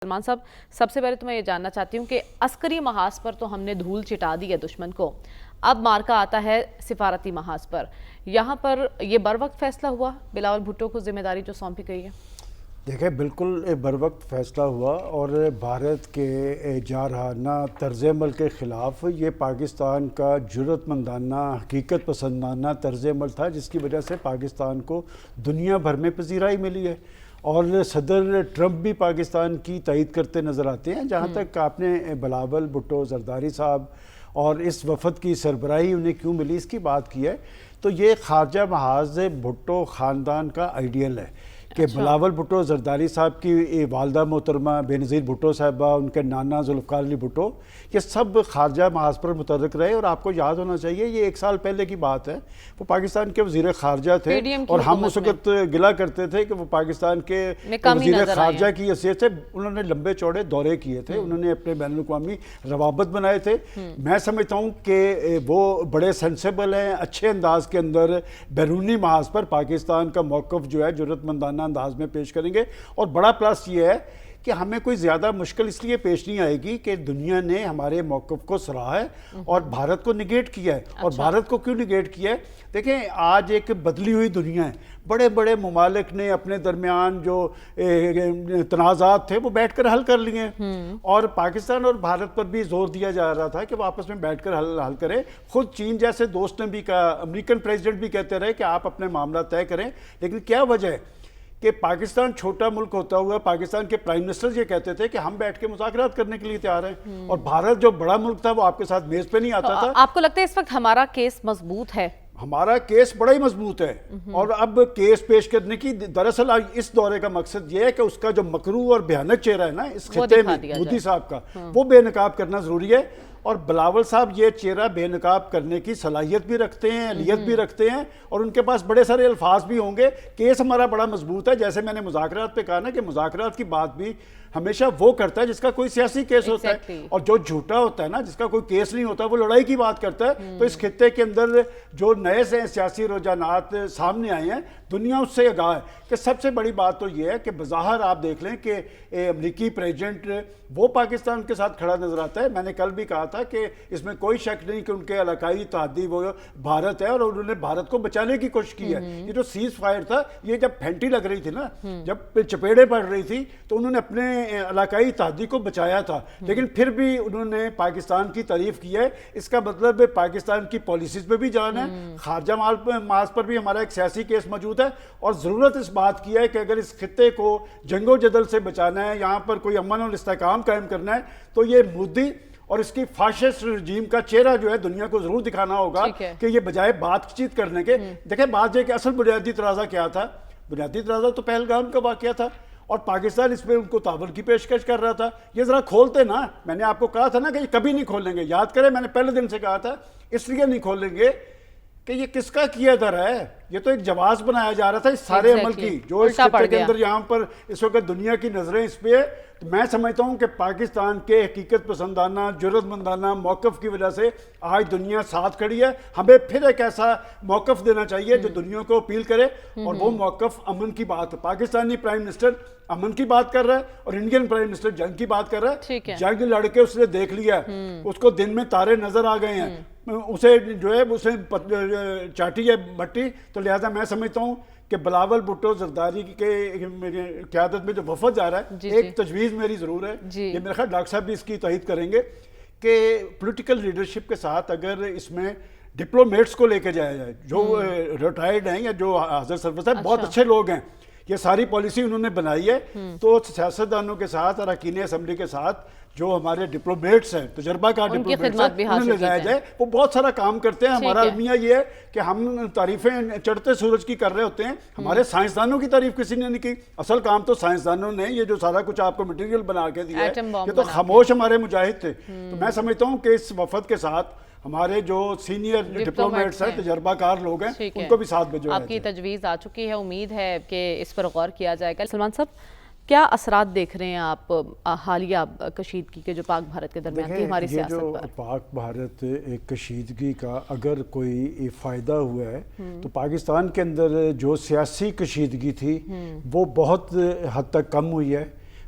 सलमान साहब, सबसे पहले तो मैं ये जानना चाहती हूँ कि अस्करी महाज पर तो हमने धूल चिटा दी है दुश्मन को, अब मार्का आता है सिफारती महाज पर। यहाँ पर ये बर वक्त फैसला हुआ बिलावल भुट्टो को जिम्मेदारी जो सौंपी गई है? देखिए, बिल्कुल बर वक्त फैसला हुआ और भारत के जारहाना तर्ज अमल के ख़िलाफ़ ये पाकिस्तान का जुर्रतमंदाना हकीकत पसंदाना तर्ज अमल था, जिसकी वजह से पाकिस्तान को दुनिया भर में पजीराई मिली है। और सदर ट्रंप भी पाकिस्तान की तायीद करते नज़र आते हैं। जहाँ तक आपने बिलावल भुट्टो जरदारी साहब और इस वफद की सरबराही उन्हें क्यों मिली इसकी बात की है, तो ये खारजा महाज भुट्टो ख़ानदान का आइडियल है कि बिलावल भुट्टो जरदारी साहब की वालदा मोहतरमा बेनज़ीर भुट्टो साहिबा, उनके नाना जुल्फ़िकार अली भुट्टो, ये सब खारजा महाज पर मुतर्रक रहे। और आपको याद होना चाहिए ये 1 साल पहले की बात है, वो पाकिस्तान के वज़ीर ख़ारजा थे और हम उस वक़्त गिला करते थे कि वो पाकिस्तान के वज़ीर ख़ारजा की हैसियत से उन्होंने लंबे चौड़े दौरे किए थे, उन्होंने अपने बैनुल-अक़वामी रवाबत बनाए थे। मैं समझता हूँ कि वो बड़े सेंसेबल हैं, अच्छे अंदाज के अंदर बैरूनी महाज पर पाकिस्तान का मौक़िफ़ जो है ज़रूरतमंदाना अंदाज में पेश करेंगे। और बड़ा प्लस ये है कि हमें कोई ज़्यादा मुश्किल इसलिए पेश नहीं आएगी कि दुनिया ने हमारे मौक़िफ़ को सराहा है और भारत को निगेट किया है। और भारत को क्यों निगेट किया है? देखें, आज एक बदली हुई दुनिया है। बड़े बड़े ममालिक ने अपने दरमियान जो तनाज़ात थे वो बैठ कर हल कर लिए हैं और पाकिस्तान और भारत पर भी जोर दिया जा रहा था कि वो आपस में बैठ कर हल करें। खुद चीन जैसे दोस्त ने भी कहा, अमेरिकन प्रेसिडेंट भी कहते रहे कि आप अपने मामला तय करें। लेकिन क्या वजह है कि पाकिस्तान छोटा मुल्क होता हुआ पाकिस्तान के प्राइम मिनिस्टर ये कहते थे कि हम बैठ के मुज़ाकरात करने के लिए तैयार हैं, और भारत जो बड़ा मुल्क था वो आपके साथ मेज़ पे नहीं आता था। आपको लगता है इस वक्त हमारा केस मजबूत है? हमारा केस बड़ा ही मजबूत है और अब केस पेश करने की दरअसल इस दौरे का मकसद ये है कि उसका जो मकरू और भयानक चेहरा है ना इस खित्ते में मोदी साहब का, वो बेनकाब करना जरूरी है। और बिलावल साहब ये चेहरा बेनकाब करने की सलाहियत भी रखते हैं, अहलियत भी रखते हैं और उनके पास बड़े सारे अल्फाज भी होंगे। केस हमारा बड़ा मजबूत है। जैसे मैंने मुज़ाकरात पे कहा ना कि मुज़ाकरात की बात भी हमेशा वो करता है जिसका कोई सियासी केस होता है, और जो झूठा होता है ना, जिसका कोई केस नहीं होता, वो लड़ाई की बात करता है। तो इस खित्ते के अंदर जो नए से सियासी रुझानात सामने आए हैं, दुनिया उससे आगाह है। कि सबसे बड़ी बात तो ये है कि बज़ाहिर आप देख लें कि अमरीकी प्रेसिडेंट वो पाकिस्तान के साथ खड़ा नजर आता है। मैंने कल भी कहा था कि इसमें कोई शक नहीं कि उनके इलाकाई इत्तेहादी वो भारत है और उन्होंने भारत को बचाने की कोशिश की है। ये जो सीज फायर था, ये जब फेंटी लग रही थी ना, जब चपेड़े पड़ रही थी, तो उन्होंने अपने इलाकाई इत्तेहादी को बचाया था, लेकिन फिर भी उन्होंने पाकिस्तान की तारीफ की है। इसका मतलब पाकिस्तान की पॉलिसीज पे भी जान है, खारजा माज पर भी हमारा एक सियासी केस मौजूद है। और ज़रूरत इस बात की है कि अगर इस खित्ते को जंगो जदल से बचाना है, यहाँ पर कोई अमन और इस्तेहकाम कायम करना है, तो ये मोदी और इसकी फाशिस्ट रजीम का चेहरा जो है दुनिया को जरूर दिखाना होगा कि ये बजाय बातचीत करने के, देखें बात ये कि असल बुनियादी तराजा क्या था। बुनियादी तराजा तो पहलगाम का वाकया था और पाकिस्तान इसमें उनको ताबन की पेशकश कर रहा था। ये ज़रा खोलते ना, मैंने आपको कहा था ना कि ये कभी नहीं खोलेंगे। याद करें, मैंने पहले दिन से कहा था इसलिए नहीं खोलेंगे कि ये किसका किया दर है। ये तो एक जवाब बनाया जा रहा था इस सारे अमल की जो इस खित्ते के अंदर यहाँ पर इस वक्त दुनिया की नजरें इस पे। तो मैं समझता हूँ कि पाकिस्तान के हकीकत पसंदाना जुर्रतमंदाना मौक़िफ़ की वजह से आज दुनिया साथ खड़ी है। हमें फिर एक ऐसा मौक़िफ़ देना चाहिए जो दुनिया को अपील करे, और वो मौक़िफ़ अमन की बात है। पाकिस्तानी प्राइम मिनिस्टर अमन की बात कर रहा है और इंडियन प्राइम मिनिस्टर जंग की बात कर रहा है। जंग लड़के उसने देख लिया, उसको दिन में तारे नजर आ गए हैं, उसे जो है उसे चाटी है भट्टी। तो लिहाजा मैं समझता हूँ कि बिलावल भुट्टो जरदारी के क़यादत में जो वफद जा रहा है, एक तजवीज़ मेरी ज़रूर है, ये मेरा ख्याल डॉक्टर साहब भी इसकी तायीद करेंगे कि पॉलिटिकल लीडरशिप के साथ अगर इसमें डिप्लोमेट्स को लेकर जाया जाए जो रिटायर्ड हैं या जो हाज़िर सर्विस है, बहुत अच्छे लोग हैं, ये सारी पॉलिसी उन्होंने बनाई है, तो सियासतदानों के साथ, अरकान असेंबली के साथ जो हमारे डिप्लोमेट्स हैं, तजुर्बाकार डिप्लोमेट्स हैं, उन्हें ले जाया जाए। वो बहुत सारा काम करते हैं। हमारा अलमिया ये है कि हम तारीफें चढ़ते सूरज की कर रहे होते हैं, हमारे साइंसदानों की तारीफ किसी ने नहीं की। असल काम तो साइंसदानों ने ये जो सारा कुछ आपको मटेरियल बना के दिया है, ये तो खामोश हमारे मुजाहिद थे। तो मैं समझता हूँ कि इस वफद के साथ हमारे जो सीनियर डिप्लोमेट्स हैं, तजर्बाकार लोग हैं, उनको भी साथ भेजो। आपकी तजवीज़ आ चुकी है, उम्मीद है कि इस पर गौर किया जाएगा। सलमान साहब, क्या असरात देख रहे हैं आप हालिया कशीदगी के जो पाक भारत के दरमियान की हमारी सियासत पर? पाक भारत एक कशीदगी का अगर कोई फ़ायदा हुआ है तो पाकिस्तान के अंदर जो सियासी कशीदगी थी वो बहुत हद तक कम हुई है।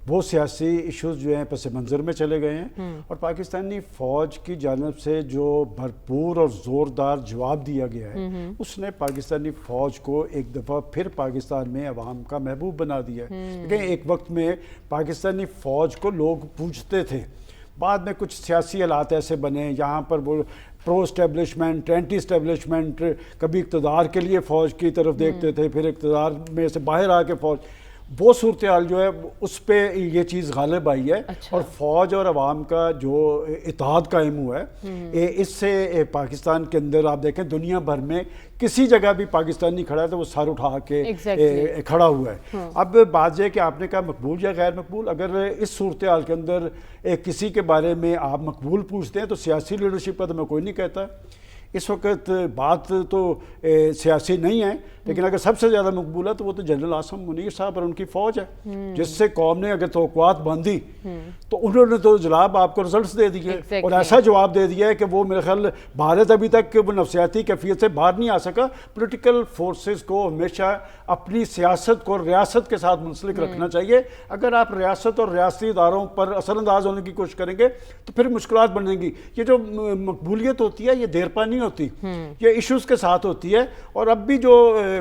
وہ سیاسی ایشوز جو ہیں پس منظر میں چلے گئے ہیں، اور پاکستانی فوج کی جانب سے جو بھرپور اور زوردار جواب دیا گیا ہے اس نے پاکستانی فوج کو ایک دفعہ پھر پاکستان میں عوام کا محبوب بنا دیا ہے۔ لیکن ایک وقت میں پاکستانی فوج کو لوگ پوچھتے تھے، بعد میں کچھ سیاسی حالات ایسے بنے یہاں پر وہ پرو اسٹیبلشمنٹ، اینٹی اسٹیبلشمنٹ، کبھی اقتدار کے لیے فوج کی طرف دیکھتے تھے، پھر اقتدار میں سے باہر آ کے فوج، وہ صورتحال جو ہے اس پہ یہ چیز غالب آئی ہے۔ اور فوج اور عوام کا جو اتحاد قائم ہوا ہے، اس سے پاکستان کے اندر آپ دیکھیں دنیا بھر میں کسی جگہ بھی پاکستانی کھڑا ہے تو وہ سر اٹھا کے کھڑا ہوا ہے۔ اب بات یہ کہ آپ نے کہا مقبول یا غیر مقبول، اگر اس صورتحال کے اندر کسی کے بارے میں آپ مقبول پوچھتے ہیں تو سیاسی لیڈرشپ کا تو میں کوئی نہیں کہتا۔ اس وقت بات تو سیاسی نہیں ہے، لیکن اگر سب سے زیادہ مقبول ہے تو وہ تو جنرل عاصم منیر صاحب اور ان کی فوج ہے، جس سے قوم نے اگر توقعات باندھی تو انہوں نے تو جناب آپ کو رزلٹس دے دیے اور ایسا جواب دے دیا ہے کہ وہ میرے خیال بھارت ابھی تک وہ نفسیاتی کیفیت سے باہر نہیں آ سکا۔ پولیٹیکل فورسز کو ہمیشہ اپنی سیاست کو ریاست کے ساتھ منسلک رکھنا چاہیے۔ اگر آپ ریاست اور ریاستی اداروں پر اثر انداز ہونے کی کوشش کریں گے تو پھر مشکلات بنیں گی۔ یہ جو مقبولیت ہوتی ہے یہ دیر پا نہیں ہوتی، یہ ایشوز کے ساتھ ہوتی ہے۔ اور اب بھی جو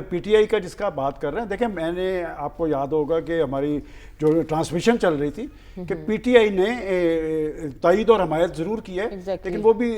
پی ٹی آئی کا جس کا بات کر رہے ہیں، دیکھیں میں نے آپ کو یاد ہوگا کہ ہماری جو ٹرانسمیشن چل رہی تھی کہ پی ٹی آئی نے تائید اور حمایت ضرور کی ہے، لیکن وہ بھی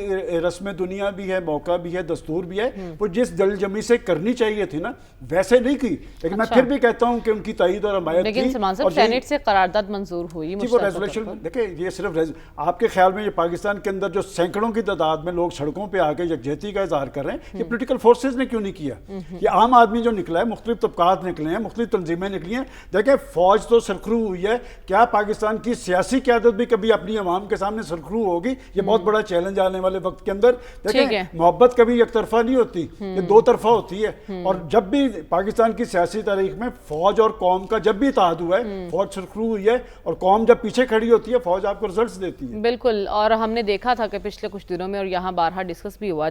رسم دنیا بھی ہے، موقع بھی ہے، دستور بھی ہے، وہ جس دل جمی سے کرنی چاہیے تھی نا ویسے نہیں کی۔ لیکن میں پھر بھی کہتا ہوں کہ ان کی تائید اور حمایت لیکن سلمان صاحب سینٹ سے قرارداد منظور ہوئی، وہ ریزولوشن دیکھیں یہ صرف آپ کے خیال میں یہ پاکستان کے اندر جو سینکڑوں کی تعداد میں لوگ سڑکوں پہ آ کے یکجہتی کا اظہار کر رہے ہیں، یہ پولیٹیکل فورسز نے کیوں نہیں کیا؟ یہ عام آدمی جو نکلا ہے، مختلف طبقات نکلے ہیں، مختلف تنظیمیں نکلی ہیں۔ دیکھیں فوج تو سرخرو ہوئی ہے، کیا پاکستان کی سیاسی قیادت بھی کبھی اپنی عوام کے سامنے سرخرو ہوگی؟ یہ بہت بڑا چیلنج آنے والے وقت کے اندر۔ دیکھیں محبت کبھی یک طرفہ نہیں ہوتی، یہ دو طرفہ ہوتی ہے، اور جب بھی پاکستان کی سیاسی تاریخ میں فوج اور قوم کا جب بھی اتحاد ہوا ہے، فوج سرخرو ہوئی ہے، اور قوم جب پیچھے کھڑی ہوتی ہے فوج آپ کو رزلٹس دیتی ہے۔ بالکل، اور ہم نے دیکھا تھا کہ پچھلے کچھ دنوں میں اور یہاں بارہا ڈسکس بھی ہوا